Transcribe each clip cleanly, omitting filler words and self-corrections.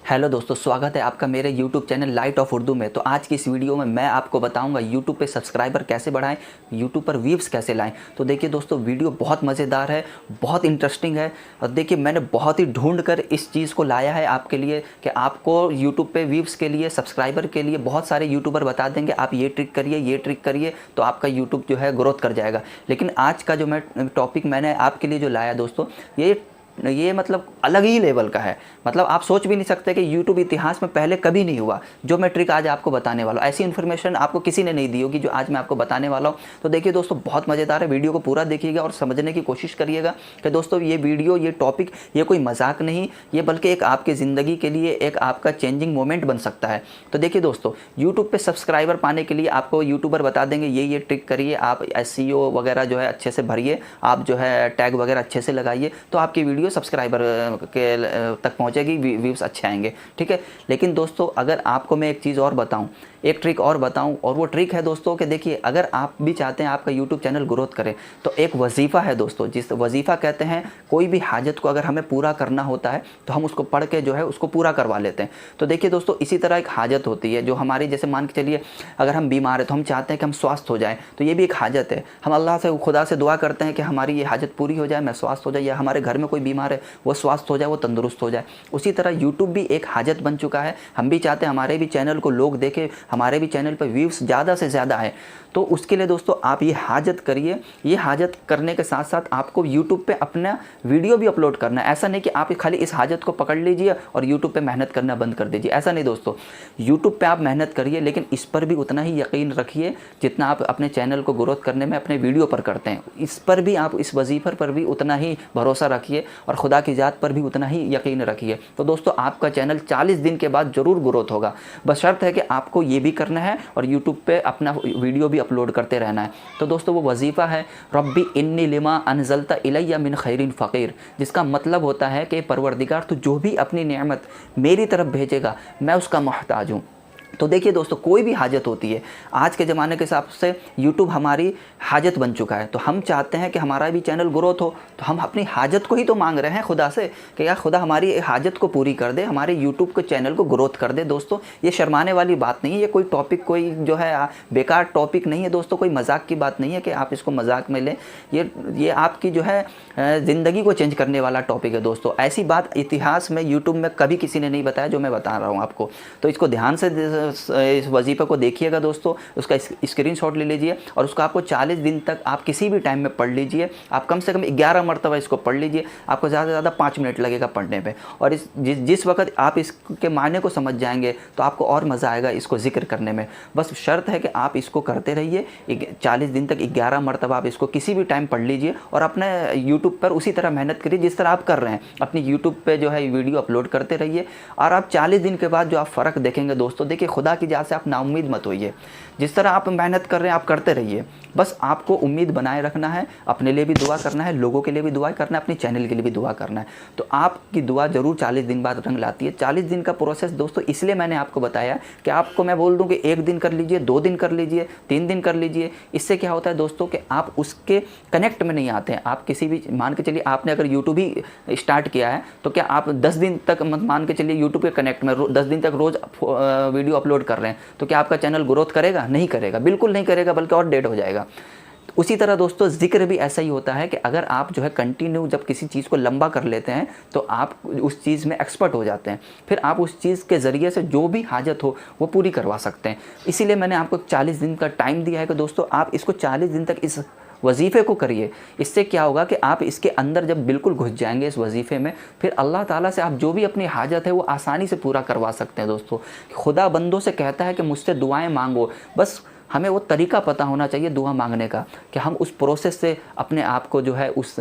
Hello दोस्तों, स्वागत है आपका मेरे YouTube channel light of Urdu में। तो आज की इस वीडियो में मैं आपको बताऊंगा YouTube पे सब्सक्राइबर कैसे बढ़ाएं, YouTube पर व्यूज़ कैसे लाएं। तो देखिए दोस्तों, वीडियो बहुत मज़ेदार है, बहुत इंटरेस्टिंग है। और देखिए, मैंने बहुत ही ढूंढ कर इस चीज़ को लाया है आपके लिए कि आपको YouTube पे व्यूज़ के लिए, सब्सक्राइबर के लिए बहुत सारे यूट्यूबर बता देंगे आप ये ट्रिक करिए, ये ट्रिक करिए, तो आपका यूट्यूब जो है ग्रोथ कर जाएगा। लेकिन आज का जो मैं टॉपिक मैंने आपके लिए जो लाया दोस्तों, ये मतलब अलग ही लेवल का है। मतलब आप सोच भी नहीं सकते कि YouTube इतिहास में पहले कभी नहीं हुआ जो मैं ट्रिक आज आपको बताने वाला हूँ। ऐसी इन्फॉर्मेशन आपको किसी ने नहीं दी होगी जो आज मैं आपको बताने वाला हूँ। तो देखिए दोस्तों, बहुत मज़ेदार है, वीडियो को पूरा देखिएगा और समझने की कोशिश करिएगा कि दोस्तों ये वीडियो, ये टॉपिक, ये कोई मजाक नहीं, ये बल्कि एक आपकी ज़िंदगी के लिए एक आपका चेंजिंग मोमेंट बन सकता है। तो देखिए दोस्तों, यूट्यूब पर सब्सक्राइबर पाने के लिए आपको यूट्यूबर बता देंगे ये ट्रिक करिए, आप SEO वगैरह जो है अच्छे से भरिए, आप जो है टैग वगैरह अच्छे से लगाइए, तो आपकी वीडियो सब्सक्राइबर के तक पहुंचेगी, व्यूज़ अच्छे आएंगे। ठीक है। लेकिन दोस्तों, अगर आपको मैं एक चीज़ और बताऊं, एक ट्रिक और बताऊं, और वो ट्रिक है दोस्तों कि देखिए, अगर आप भी चाहते हैं आपका यूट्यूब चैनल ग्रोथ करे, तो एक वजीफ़ा है दोस्तों, जिस वजीफ़ा कहते हैं, कोई भी हाजत को अगर हमें पूरा करना होता है तो हम उसको पढ़ के जो है उसको पूरा करवा लेते हैं। तो देखिए दोस्तों, इसी तरह एक हाजत होती है जो हमारी, जैसे मान के चलिए अगर हम बीमार है तो हम चाहते हैं कि हम स्वस्थ हो जाएं, तो ये भी एक हाजत है। हम अल्लाह से, खुदा से दुआ करते हैं कि हमारी ये हाजत पूरी हो जाए, मैं स्वस्थ हो जाए, या हमारे घर में कोई बीमार है वो स्वस्थ हो जाए, वो तंदुरुस्त हो जाए। उसी तरह यूट्यूब भी एक हाजत बन चुका है। हम भी चाहते हैं हमारे भी चैनल को लोग देखें, हमारे भी चैनल पर व्यूज़ ज़्यादा से ज़्यादा आए। तो उसके लिए दोस्तों आप ये हाजत करिए। ये हाजत करने के साथ साथ आपको यूट्यूब पे अपना वीडियो भी अपलोड करना है। ऐसा नहीं कि आप खाली इस हाजत को पकड़ लीजिए और यूट्यूब पे मेहनत करना बंद कर दीजिए, ऐसा नहीं दोस्तों। यूट्यूब पे आप मेहनत करिए, लेकिन इस पर भी उतना ही यकीन रखिए जितना आप अपने चैनल को ग्रोथ करने में अपने वीडियो पर करते हैं। इस पर भी आप, इस वजीफे पर भी उतना ही भरोसा रखिए और खुदा की ज़ात पर भी उतना ही यकीन रखिए। तो दोस्तों, आपका चैनल 40 दिन के बाद ज़रूर ग्रोथ होगा। बस शर्त है कि आपको ये भी करना है और यूट्यूब पे अपना वीडियो भी अपलोड करते रहना है। तो दोस्तों, वो वजीफ़ा है रब्बी इन्नी लिमा अनज़लता इलैया मिन खैरिन फ़कीर, जिसका मतलब होता है कि परवरदिगार, तो जो भी अपनी नेमत मेरी तरफ भेजेगा मैं उसका मोहताज हूँ। तो देखिए दोस्तों, कोई भी हाजत होती है, आज के ज़माने के हिसाब से यूट्यूब हमारी हाजत बन चुका है। तो हम चाहते हैं कि हमारा भी चैनल ग्रोथ हो, तो हम अपनी हाजत को ही तो मांग रहे हैं खुदा से कि यार खुदा हमारी हाजत को पूरी कर दे, हमारे यूट्यूब के चैनल को ग्रोथ कर दे। दोस्तों, ये शर्माने वाली बात नहीं है, ये कोई टॉपिक, कोई जो है बेकार टॉपिक नहीं है दोस्तों, कोई मजाक की बात नहीं है कि आप इसको मजाक में लें। ये आपकी जो है ज़िंदगी को चेंज करने वाला टॉपिक है दोस्तों। ऐसी बात इतिहास में यूट्यूब में कभी किसी ने नहीं बताया जो मैं बता रहा हूँ आपको। तो इसको ध्यान से इस वजीफ़े को देखिएगा दोस्तों, उसका स्क्रीनशॉट ले लीजिए और उसको आपको 40 दिन तक आप किसी भी टाइम में पढ़ लीजिए। आप कम से कम 11 मरतबा इसको पढ़ लीजिए, आपको ज़्यादा से ज़्यादा 5 मिनट लगेगा पढ़ने पे। और जिस वक्त आप इसके मायने को समझ जाएंगे तो आपको और मज़ा आएगा इसको जिक्र करने में। बस शर्त है कि आप इसको करते रहिए, 40 दिन तक 11 मरतबा आप इसको किसी भी टाइम पढ़ लीजिए और अपने यूट्यूब पर उसी तरह मेहनत करिए जिस तरह आप कर रहे हैं। अपनी यूट्यूब पर जो है वीडियो अपलोड करते रहिए और आप 40 दिन के बाद जो आप फ़र्क देखेंगे दोस्तों, देखिए खुदा की ज़ात से आप नाउम्मीद मत होइए। जिस तरह आप मेहनत कर रहे हैं आप करते रहिए, बस आपको उम्मीद बनाए रखना है, अपने लिए भी दुआ करना है, लोगों के लिए भी दुआ करना है, अपने चैनल के लिए भी दुआ करना है। तो आपकी दुआ ज़रूर 40 दिन बाद रंग लाती है। 40 दिन का प्रोसेस दोस्तों इसलिए मैंने आपको बताया कि आपको मैं बोल दूं कि 1 दिन कर लीजिए, 2 दिन कर लीजिए, 3 दिन कर लीजिए। इससे क्या होता है दोस्तों कि आप उसके कनेक्ट में नहीं आते हैं। आप किसी भी, मान के चलिए आपने अगर यूट्यूब ही स्टार्ट किया है तो क्या आप 10 दिन तक, मान के चलिए यूट्यूब के कनेक्ट में 10 दिन तक रोज़ वीडियो अपलोड कर रहे हैं, तो क्या आपका चैनल ग्रोथ करेगा? नहीं करेगा, बिल्कुल नहीं करेगा, बल्कि और डेड हो जाएगा। उसी तरह दोस्तों, जिक्र भी ऐसा ही होता है कि अगर आप जो है कंटिन्यू जब किसी चीज़ को लंबा कर लेते हैं तो आप उस चीज़ में एक्सपर्ट हो जाते हैं, फिर आप उस चीज़ के ज़रिए से जो भी हाजत हो वो पूरी करवा सकते हैं। इसीलिए मैंने आपको 40 दिन का टाइम दिया है कि दोस्तों आप इसको 40 दिन तक इस वजीफ़े को करिए। इससे क्या होगा कि आप इसके अंदर जब बिल्कुल घुस जाएंगे इस वजीफ़े में, फिर अल्लाह ताला से आप जो भी अपनी हाजत है वो आसानी से पूरा करवा सकते हैं दोस्तों। खुदा बंदों से कहता है कि मुझसे दुआएं मांगो, बस हमें वो तरीका पता होना चाहिए दुआ मांगने का, कि हम उस प्रोसेस से अपने आप को जो है उस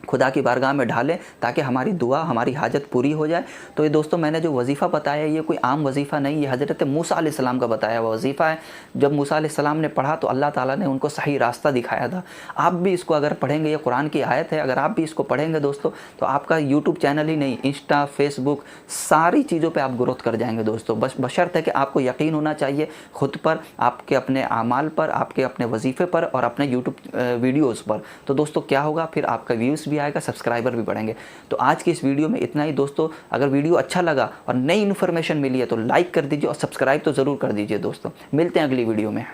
खुदा की बारगाह में ढालें ताकि हमारी दुआ, हमारी हाजत पूरी हो जाए। तो ये दोस्तों, मैंने जो वजीफ़ा बताया ये कोई आम वजीफ़ा नहीं, ये हज़रत मूसा अलैहिस्सलाम का बताया हुआ वजीफ़ा है। जब मूसा अलैहिस्सलाम ने पढ़ा तो अल्लाह ताला ने उनको सही रास्ता दिखाया था। आप भी इसको अगर पढ़ेंगे, ये कुरान की आयत है, अगर आप भी इसको पढ़ेंगे दोस्तों तो आपका यूट्यूब चैनल ही नहीं, इंस्टा, फेसबुक, सारी चीज़ों पर आप ग्रोथ कर जाएंगे दोस्तों। बस बशर्त है कि आपको यकीन होना चाहिए खुद पर, आपके अपने आमाल पर, आपके अपने वजीफ़े पर और अपने यूट्यूब वीडियोज़ पर। तो दोस्तों क्या होगा, फिर आपका व्यूज़ भी आएगा, सब्सक्राइबर भी बढ़ेंगे। तो आज की इस वीडियो में इतना ही दोस्तों। अगर वीडियो अच्छा लगा और नई इन्फॉर्मेशन मिली है तो लाइक कर दीजिए और सब्सक्राइब तो ज़रूर कर दीजिए दोस्तों। मिलते हैं अगली वीडियो में।